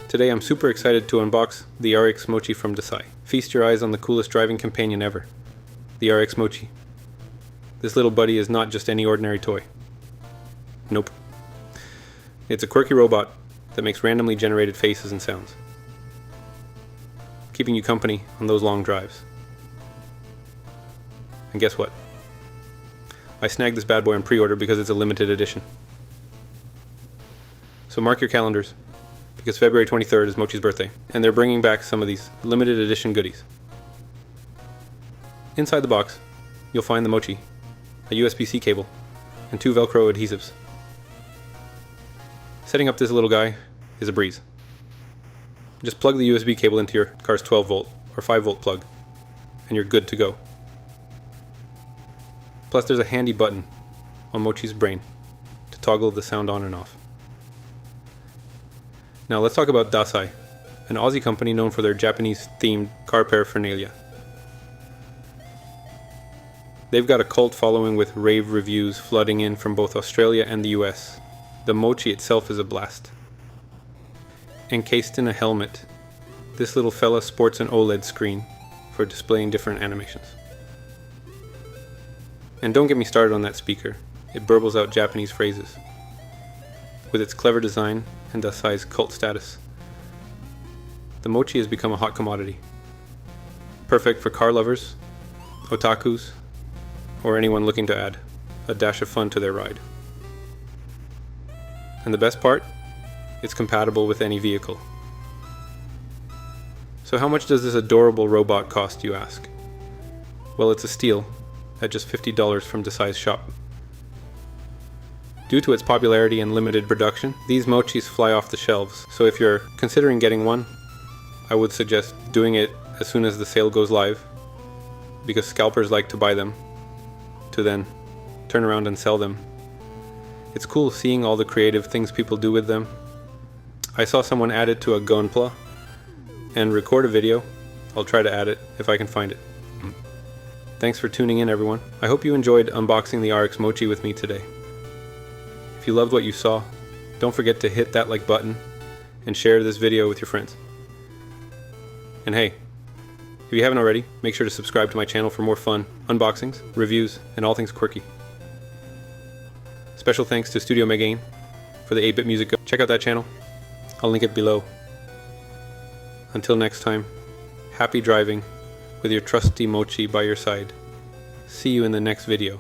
Today I'm super excited to unbox the RX Mochi from Dasai. Feast your eyes on the coolest driving companion ever, the RX Mochi. This little buddy is not just any ordinary toy. Nope. It's a quirky robot that makes randomly generated faces and sounds, keeping you company on those long drives. And guess what? I snagged this bad boy on pre-order because it's a limited edition. So mark your calendars, because February 23rd is Mochi's birthday, and they're bringing back some of these limited edition goodies. Inside the box, you'll find the Mochi, a USB-C cable, and 2 Velcro adhesives. Setting up this little guy is a breeze. Just plug the USB cable into your car's 12 volt or 5 volt plug, and you're good to go. Plus there's a handy button on Mochi's brain to toggle the sound on and off. Now let's talk about Dasai, an Aussie company known for their Japanese-themed car paraphernalia. They've got a cult following with rave reviews flooding in from both Australia and the US. The Mochi itself is a blast. Encased in a helmet, this little fella sports an OLED screen for displaying different animations. And don't get me started on that speaker, it burbles out Japanese phrases. With its clever design and Dasai's cult status, the Mochi has become a hot commodity. Perfect for car lovers, otakus, or anyone looking to add a dash of fun to their ride. And the best part? It's compatible with any vehicle. So how much does this adorable robot cost, you ask? Well, it's a steal at just $50 from Dasai's shop. Due to its popularity and limited production, these Mochis fly off the shelves, so if you're considering getting one, I would suggest doing it as soon as the sale goes live, because scalpers like to buy them, to then turn around and sell them. It's cool seeing all the creative things people do with them. I saw someone add it to a gunpla and record a video. I'll try to add it if I can find it. Thanks for tuning in, everyone. I hope you enjoyed unboxing the RX Mochi with me today. If you loved what you saw, don't forget to hit that like button and share this video with your friends. And hey, if you haven't already, make sure to subscribe to my channel for more fun, unboxings, reviews, and all things quirky. Special thanks to Studio Megain for the 8-bit music. Check out that channel. I'll link it below. Until next time, happy driving with your trusty Mochi by your side. See you in the next video.